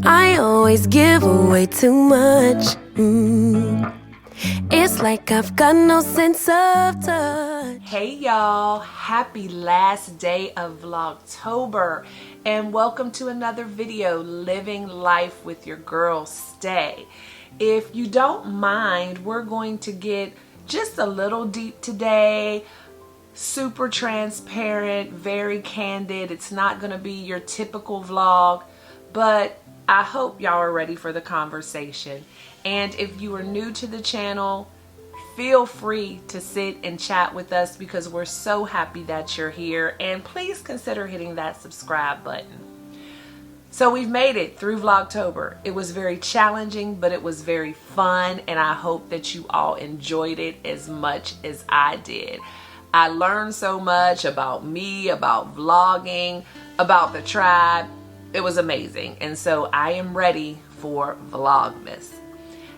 I always give away too much. It's like I've got no sense of touch. Hey y'all, happy last day of Vlogtober and welcome to another video, Living Life with your girl Stae. If you don't mind, we're going to get just a little deep today. Super transparent, very candid. It's not going to be your typical vlog, but I hope y'all are ready for the conversation. And if you are new to the channel, feel free to sit and chat with us because we're so happy that you're here. And please consider hitting that subscribe button. So we've made it through Vlogtober. It was very challenging, but it was very fun. And I hope that you all enjoyed it as much as I did. I learned so much about me, about vlogging, about the tribe. It was amazing. And so I am ready for Vlogmas.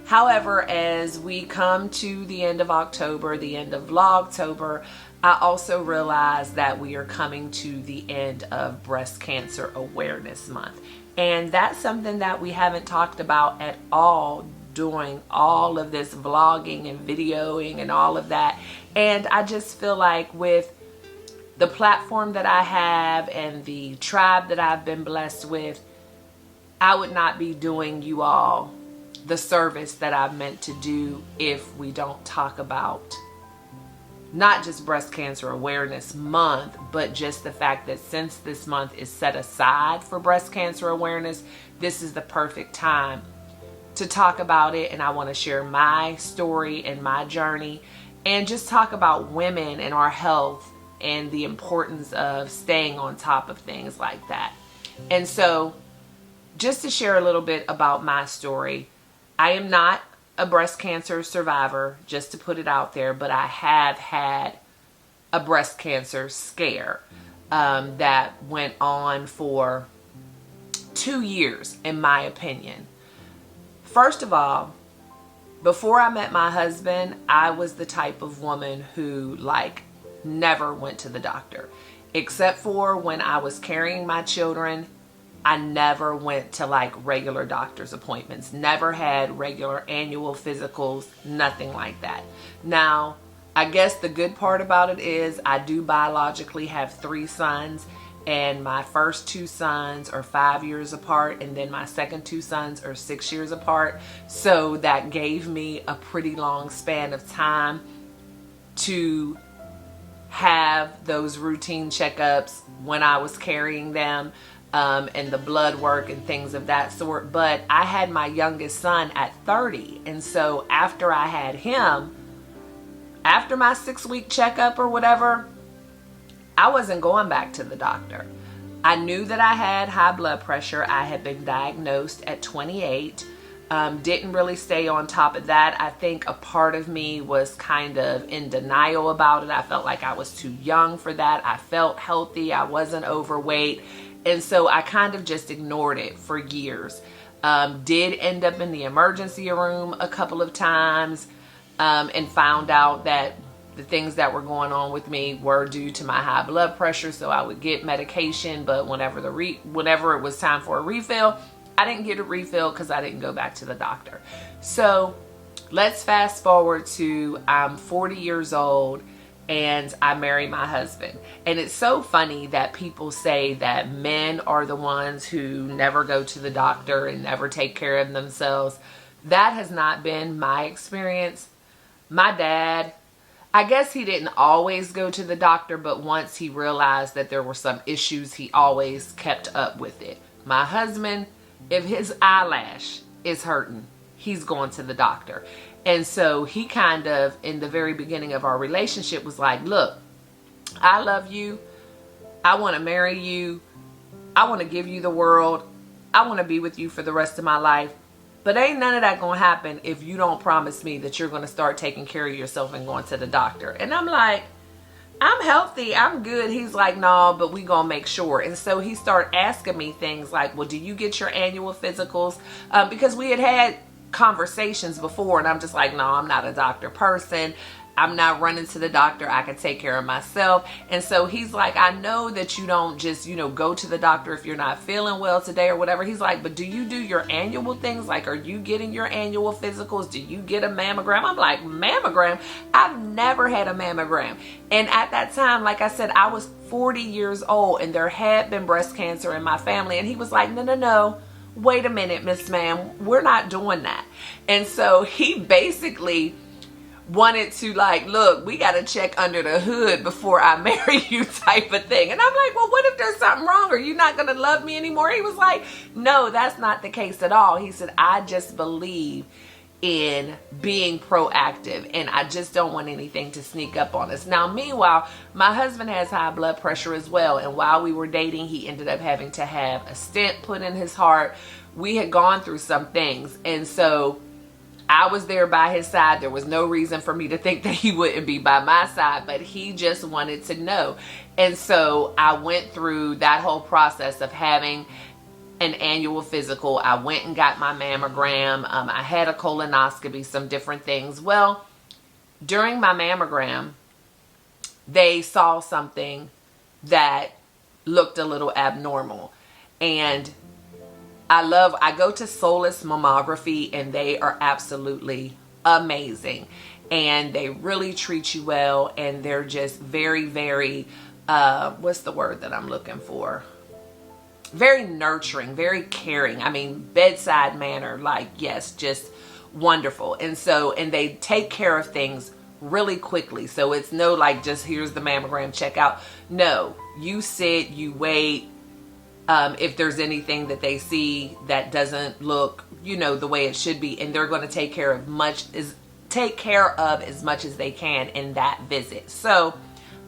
However, as we come to the end of October, the end of Vlogtober, I also realize that we are coming to the end of Breast Cancer Awareness Month. And that's something that we haven't talked about at all doing all of this vlogging and videoing and all of that. And I just feel like with the platform that I have and the tribe that I've been blessed with, I would not be doing you all the service that I'm meant to do if we don't talk about not just Breast Cancer Awareness Month, but just the fact that since this month is set aside for breast cancer awareness, this is the perfect time to talk about it. And I want to share my story and my journey and just talk about women and our health and the importance of staying on top of things like that. And so just to share a little bit about my story, I am not a breast cancer survivor, just to put it out there, but I have had a breast cancer scare that went on for 2 years, in my opinion. First of all, before I met my husband, I was the type of woman who never went to the doctor, except for when I was carrying my children. I never went to regular doctor's appointments, never had regular annual physicals, nothing like that. Now, I guess the good part about it is I do biologically have 3 sons, and my first 2 sons are 5 years apart, and then my second 2 sons are 6 years apart. So that gave me a pretty long span of time to have those routine checkups when I was carrying them. And the blood work and things of that sort. But I had my youngest son at 30. And so after I had him, after my 6-week checkup or whatever, I wasn't going back to the doctor. I knew that I had high blood pressure. I had been diagnosed at 28. Didn't really stay on top of that. I think a part of me was kind of in denial about it. I felt like I was too young for that. I felt healthy. I wasn't overweight. And so I kind of just ignored it for years. Did end up in the emergency room a couple of times and found out that the things that were going on with me were due to my high blood pressure. So I would get medication, but whenever it was time for a refill, I didn't get a refill because I didn't go back to the doctor. So let's fast forward to I'm 40 years old. And I married my husband. And it's so funny that people say that men are the ones who never go to the doctor and never take care of themselves. That has not been my experience. My dad, I guess he didn't always go to the doctor, but once he realized that there were some issues, he always kept up with it. My husband, if his eyelash is hurting, he's going to the doctor. And so he kind of, in the very beginning of our relationship, was like, look, I love you. I want to marry you. I want to give you the world. I want to be with you for the rest of my life. But ain't none of that going to happen if you don't promise me that you're going to start taking care of yourself and going to the doctor. And I'm like, I'm healthy. I'm good. He's like, no, but we going to make sure. And so he started asking me things like, well, do you get your annual physicals? Because we had conversations before, and I'm just like, no, I'm not a doctor person. I'm not running to the doctor. I can take care of myself. And so he's like, I know that you don't just, you know, go to the doctor if you're not feeling well today or whatever. He's like, but do you do your annual things? Like, are you getting your annual physicals? Do you get a mammogram? I'm like, mammogram? I've never had a mammogram. And at that time, like I said, I was 40 years old and there had been breast cancer in my family. And he was like, no. Wait a minute, Miss Ma'am, we're not doing that. And so he basically wanted to like, look, we got to check under the hood before I marry you type of thing. And I'm like, well, what if there's something wrong? Are you not going to love me anymore? He was like, no, that's not the case at all. He said, I just believe in being proactive and I just don't want anything to sneak up on us. Now, meanwhile, my husband has high blood pressure as well. And while we were dating, he ended up having to have a stent put in his heart. We had gone through some things. And so I was there by his side. There was no reason for me to think that he wouldn't be by my side, but he just wanted to know. And so I went through that whole process of having an annual physical. I went and got my mammogram. I had a colonoscopy, some different things. Well, during my mammogram, they saw something that looked a little abnormal. And I go to Solace Mammography and they are absolutely amazing. And they really treat you well. And they're just very, very, what's the word that I'm looking for? Very nurturing, very caring. I mean, bedside manner, like, yes, just wonderful. And they take care of things really quickly. So it's no like just here's the mammogram, check out. No, you sit, you wait. If there's anything that they see that doesn't look, you know, the way it should be, and they're going to take care of as much as they can in that visit. So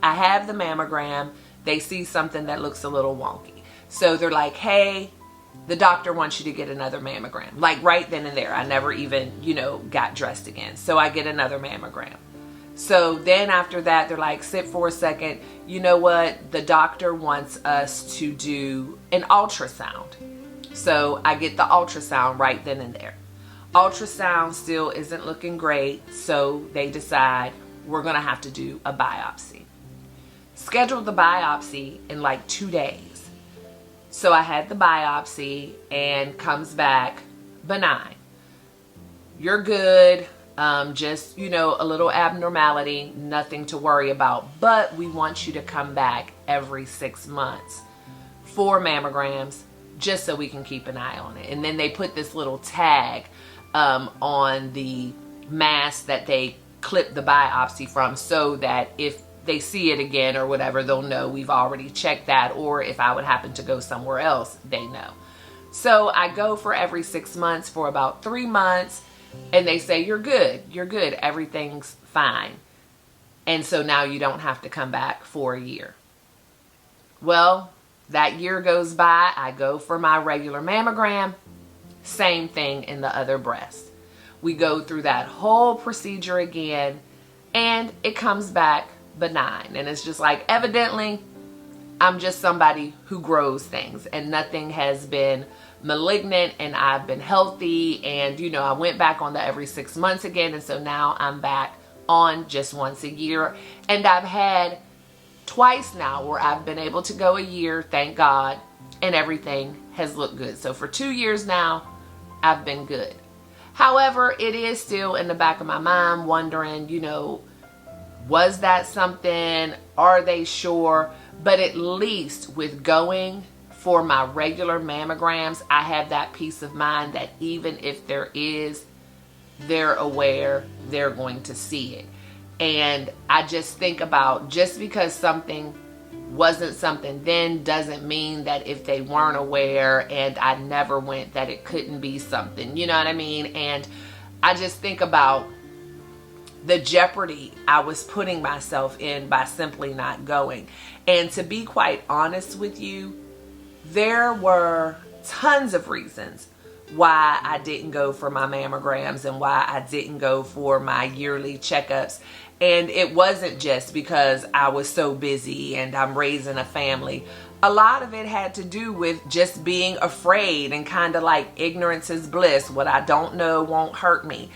I have the mammogram. They see something that looks a little wonky. So they're like, hey, the doctor wants you to get another mammogram. Like right then and there. I never even, you know, got dressed again. So I get another mammogram. So then after that, they're like, sit for a second. You know what? The doctor wants us to do an ultrasound. So I get the ultrasound right then and there. Ultrasound still isn't looking great. So they decide we're going to have to do a biopsy. Scheduled the biopsy in like 2 days. So I had the biopsy and comes back benign. You're good. Just, you know, a little abnormality, nothing to worry about. But we want you to come back every 6 months for mammograms just so we can keep an eye on it. And then they put this little tag on the mask that they clip the biopsy from so that if they see it again or whatever, they'll know we've already checked that, or if I would happen to go somewhere else, they know. So I go for every 6 months for about 3 months and they say, you're good, everything's fine. And so now you don't have to come back for a year. Well, that year goes by, I go for my regular mammogram, same thing in the other breast. We go through that whole procedure again and it comes back benign. And it's just like, evidently, I'm just somebody who grows things and nothing has been malignant and I've been healthy. And, you know, I went back on the every 6 months again. And so now I'm back on just once a year. And I've had twice now where I've been able to go a year, thank God, and everything has looked good. So for 2 years now, I've been good. However, it is still in the back of my mind wondering, you know, was that something? Are they sure? But at least with going for my regular mammograms, I have that peace of mind that even if there is, they're aware, they're going to see it. And I just think about, just because something wasn't something then doesn't mean that if they weren't aware and I never went, that it couldn't be something. You know what I mean? And I just think about the jeopardy I was putting myself in by simply not going. And to be quite honest with you, there were tons of reasons why I didn't go for my mammograms and why I didn't go for my yearly checkups. And it wasn't just because I was so busy and I'm raising a family. A lot of it had to do with just being afraid and kind of like ignorance is bliss. What I don't know won't hurt me.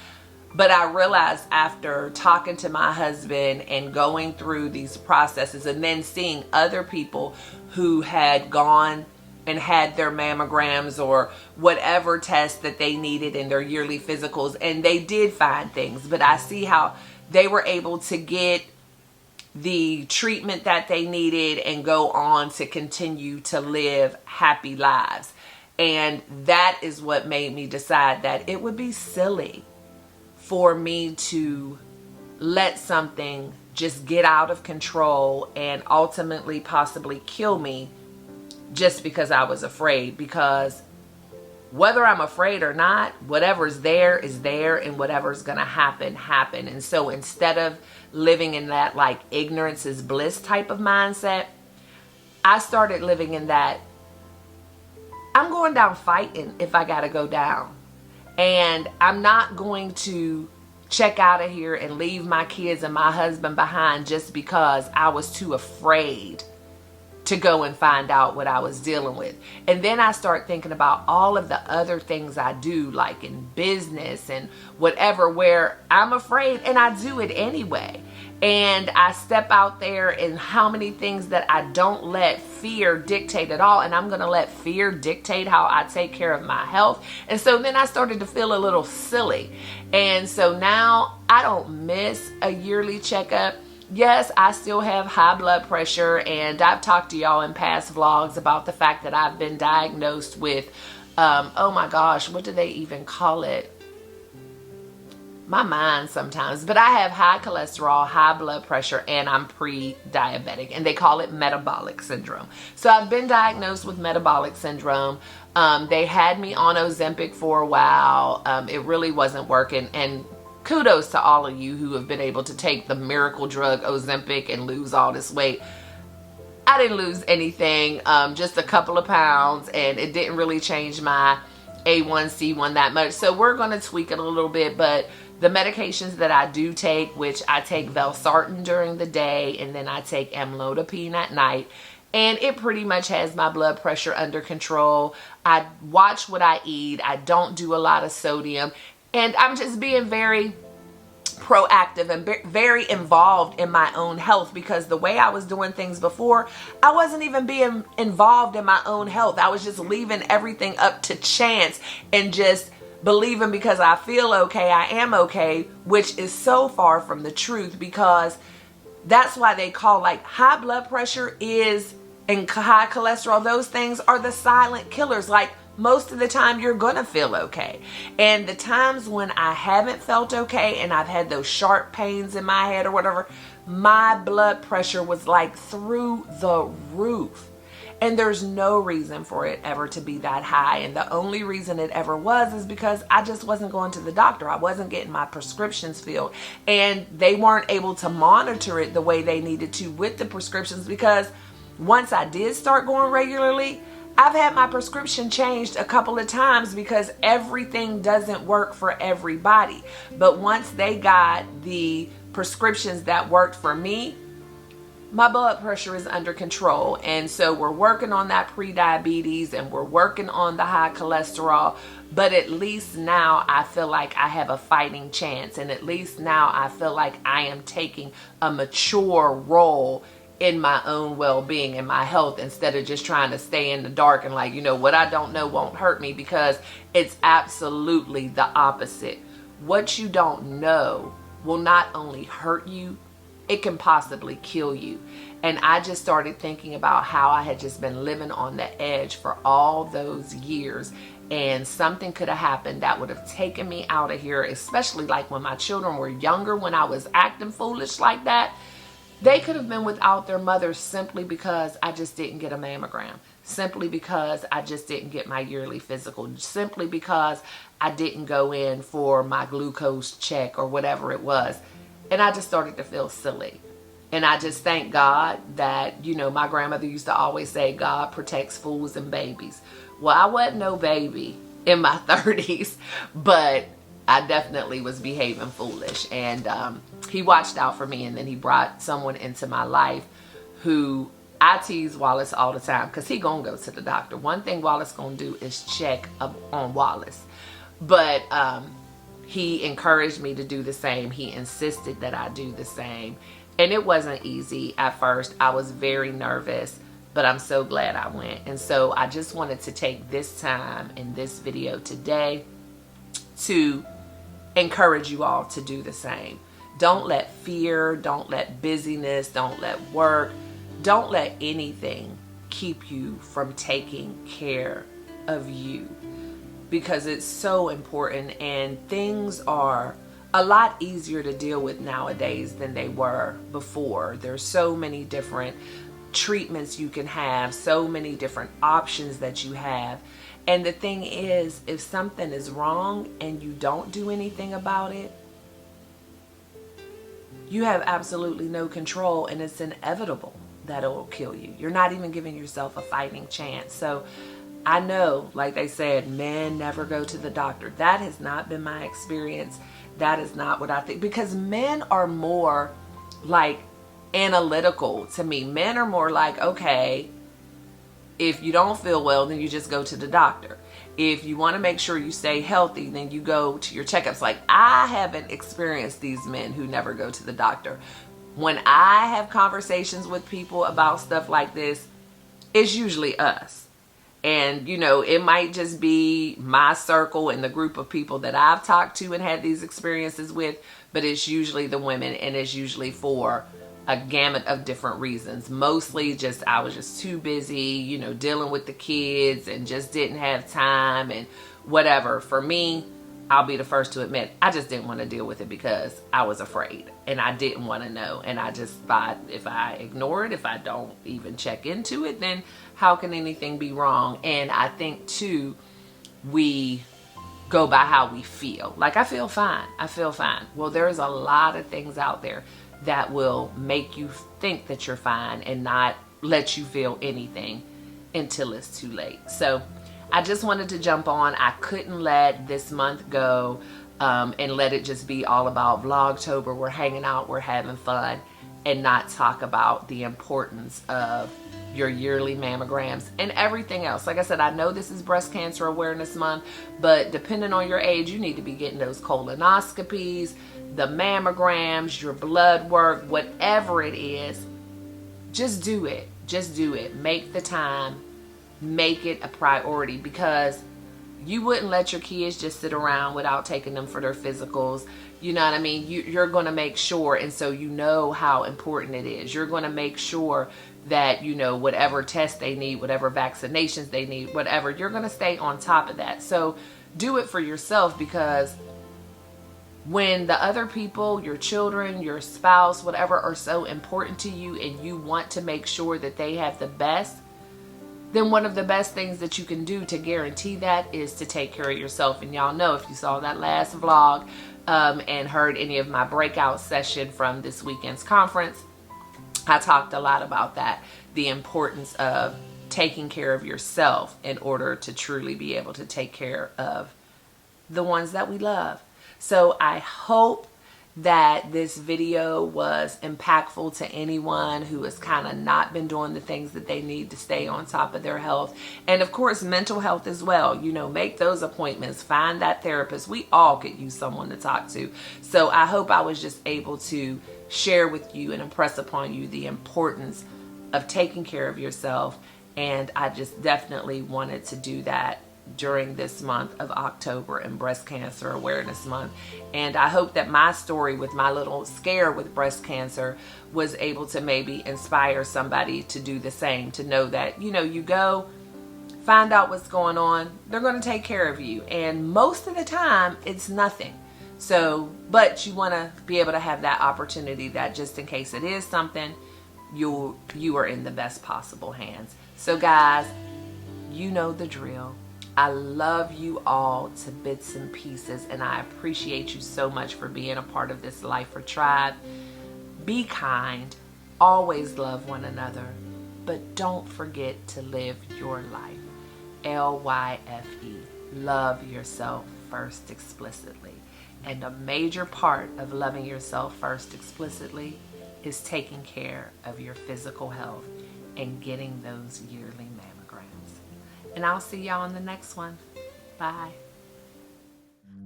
But I realized after talking to my husband and going through these processes and then seeing other people who had gone and had their mammograms or whatever test that they needed in their yearly physicals, and they did find things, but I see how they were able to get the treatment that they needed and go on to continue to live happy lives. And that is what made me decide that it would be silly for me to let something just get out of control and ultimately possibly kill me just because I was afraid. Because whether I'm afraid or not, whatever's there is there, and whatever's gonna happen, happen. And so instead of living in that like ignorance is bliss type of mindset, I started living in that I'm going down fighting if I gotta go down. And I'm not going to check out of here and leave my kids and my husband behind just because I was too afraid to go and find out what I was dealing with. And then I start thinking about all of the other things I do, like in business and whatever, where I'm afraid and I do it anyway. And I step out there, and how many things that I don't let fear dictate at all. And I'm going to let fear dictate how I take care of my health. And so then I started to feel a little silly. And so now I don't miss a yearly checkup. Yes, I still have high blood pressure, and I've talked to y'all in past vlogs about the fact that I've been diagnosed with, oh my gosh, what do they even call it? My mind sometimes, but I have high cholesterol, high blood pressure, and I'm pre-diabetic, and they call it metabolic syndrome. So I've been diagnosed with metabolic syndrome. They had me on Ozempic for a while. It really wasn't working, and kudos to all of you who have been able to take the miracle drug Ozempic and lose all this weight. I didn't lose anything, just a couple of pounds, and it didn't really change my A1C1 that much. So we're going to tweak it a little bit, but the medications that I do take, which I take Valsartan during the day, and then I take amlodipine at night, and it pretty much has my blood pressure under control. I watch what I eat. I don't do a lot of sodium, and I'm just being very proactive and very involved in my own health, because the way I was doing things before, I wasn't even being involved in my own health. I was just leaving everything up to chance and just believing because I feel okay, I am okay, which is so far from the truth, because that's why they call like high blood pressure is and high cholesterol, those things are the silent killers. Like most of the time you're gonna feel okay. And the times when I haven't felt okay and I've had those sharp pains in my head or whatever, my blood pressure was like through the roof. And there's no reason for it ever to be that high. And the only reason it ever was is because I just wasn't going to the doctor. I wasn't getting my prescriptions filled. And they weren't able to monitor it the way they needed to with the prescriptions, because once I did start going regularly, I've had my prescription changed a couple of times because everything doesn't work for everybody. But once they got the prescriptions that worked for me, my blood pressure is under control. And so we're working on that pre-diabetes and we're working on the high cholesterol. But at least now I feel like I have a fighting chance. And at least now I feel like I am taking a mature role in my own well-being and my health, instead of just trying to stay in the dark and like, you know, what I don't know won't hurt me, because it's absolutely the opposite. What you don't know will not only hurt you, it can possibly kill you. And I just started thinking about how I had just been living on the edge for all those years, and something could have happened that would have taken me out of here, especially like when my children were younger, when I was acting foolish like that. They could have been without their mothers simply because I just didn't get a mammogram, simply because I just didn't get my yearly physical, simply because I didn't go in for my glucose check or whatever it was. And I just started to feel silly. And I just thank God that, you know, my grandmother used to always say, God protects fools and babies. Well, I wasn't no baby in my 30s, but I definitely was behaving foolish. And he watched out for me, and then he brought someone into my life who, I tease Wallace all the time because he gonna go to the doctor. One thing Wallace gonna do is check up on Wallace. But he encouraged me to do the same. He insisted that I do the same. And it wasn't easy at first. I was very nervous, but I'm so glad I went. And so I just wanted to take this time in this video today to encourage you all to do the same. Don't let fear, don't let busyness, don't let work, don't let anything keep you from taking care of you, because it's so important, and things are a lot easier to deal with nowadays than they were before. There's so many different treatments you can have, so many different options that you have. And the thing is, if something is wrong and you don't do anything about it, you have absolutely no control, and it's inevitable that it will kill you. You're not even giving yourself a fighting chance. So I know, like they said, men never go to the doctor. That has not been my experience. That is not what I think, because men are more like analytical to me. Men are more like, okay, if you don't feel well, then you just go to the doctor. If you want to make sure you stay healthy, then you go to your checkups. Like, I haven't experienced these men who never go to the doctor. When I have conversations with people about stuff like this, it's usually us. And, you know, it might just be my circle and the group of people that I've talked to and had these experiences with, but it's usually the women, and it's usually for a gamut of different reasons. Mostly just, I was just too busy, you know, dealing with the kids and just didn't have time and whatever. For me, I'll be the first to admit, I just didn't want to deal with it because I was afraid and I didn't want to know. And I just thought, if I ignore it, if I don't even check into it, then how can anything be wrong? And I think too, we go by how we feel. Like, I feel fine. I feel fine. Well, there's a lot of things out there that will make you think that you're fine and not let you feel anything until it's too late. So I just wanted to jump on. I couldn't let this month go and let it just be all about Vlogtober. We're hanging out, we're having fun, and not talk about the importance of your yearly mammograms and everything else. Like I said, I know this is Breast Cancer Awareness Month, but depending on your age, you need to be getting those colonoscopies, the mammograms, your blood work, whatever it is. Just do it. Just do it. Make the time. Make it a priority, because you wouldn't let your kids just sit around without taking them for their physicals. You know what I mean? You're going to make sure, and so you know how important it is. You're going to make sure that, you know, whatever tests they need, whatever vaccinations they need, whatever, you're going to stay on top of that. So do it for yourself, because when the other people, your children, your spouse, whatever, are so important to you and you want to make sure that they have the best, then one of the best things that you can do to guarantee that is to take care of yourself. And y'all know, if you saw that last vlog and heard any of my breakout session from this weekend's conference, I talked a lot about that, the importance of taking care of yourself in order to truly be able to take care of the ones that we love. So I hope that this video was impactful to anyone who has kind of not been doing the things that they need to stay on top of their health. And of course, mental health as well. You know, make those appointments, find that therapist. We all could use someone to talk to. So I hope I was just able to share with you and impress upon you the importance of taking care of yourself. And I just definitely wanted to do that during this month of October and Breast Cancer Awareness Month. And I hope that my story with my little scare with breast cancer was able to maybe inspire somebody to do the same, to know that, you know, you go find out what's going on, they're going to take care of you, and most of the time it's nothing. So, but you want to be able to have that opportunity, that just in case it is something, you are in the best possible hands. So guys, you know the drill. I love you all to bits and pieces, and I appreciate you so much for being a part of this Lifer tribe. Be kind, always love one another, but don't forget to live your life. LYFE, love yourself first explicitly. And a major part of loving yourself first explicitly is taking care of your physical health and getting those yearly mammograms. And I'll see y'all in the next one. Bye.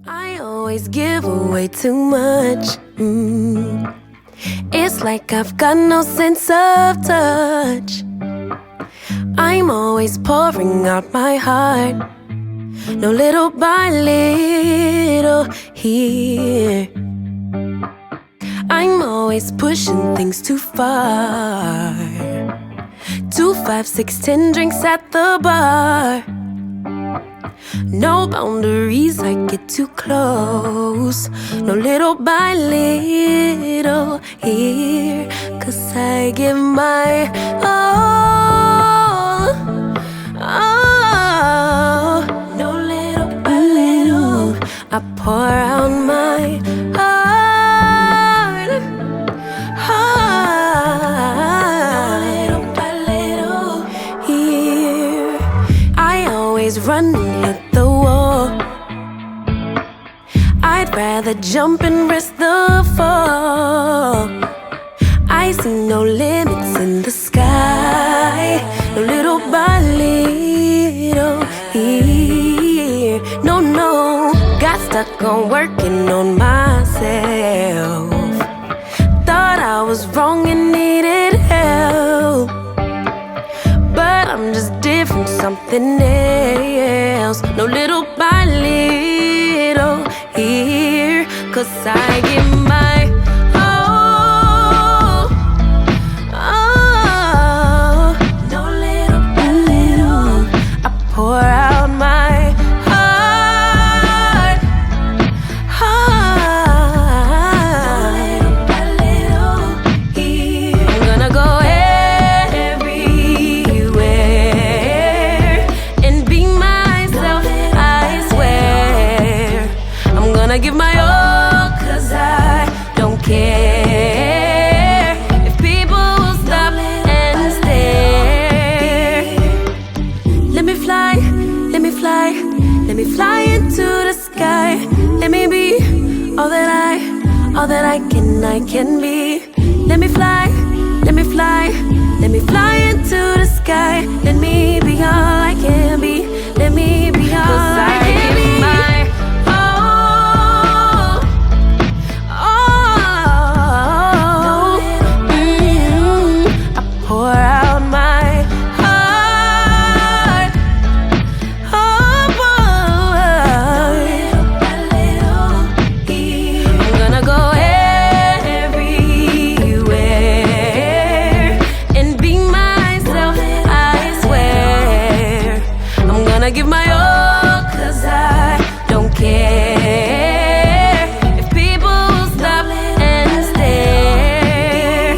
I always give away too much. It's like I've got no sense of touch. I'm always pouring out my heart, no little by little here. I'm always pushing things too far. 2, 5, 6, 10 drinks at the bar. No boundaries, I get too close. No little by little here. 'Cause I give my all. Oh, no little by little, I pour out my heart. No little by little here. I always run and hit the wall. I'd rather jump and risk the fall. I see no limits in the sky, no little by little here. No, no, got stuck on working on myself. Thought I was wrong and needed help, but I'm just different, something else. No little by little here. 'Cause I give my all. Oh, no little by little, I pour out my heart. No little by little here. I'm gonna go everywhere and be myself, I swear. I'm gonna give my all, 'cause I don't care if people will stop and stare. Let me fly, let me fly, let me fly into the sky. Let me be all that I can be. Let me fly, let me fly, let me fly into the sky. Let me be all I can be. Let me be all I can be. My all. Oh, I pour out my heart. Oh, boy. I'm gonna go everywhere and be myself, I swear. I'm gonna give my all, 'cause I don't care if people stop and stare.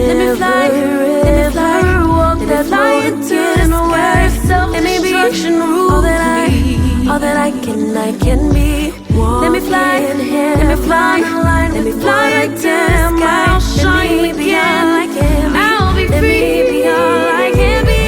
Let me fly, let me fly, walk that fly into the sky. Let me be all that I can be. Let me fly, let me fly, let me fly into the sky. I'll shine again, I'll be free, be all I can be.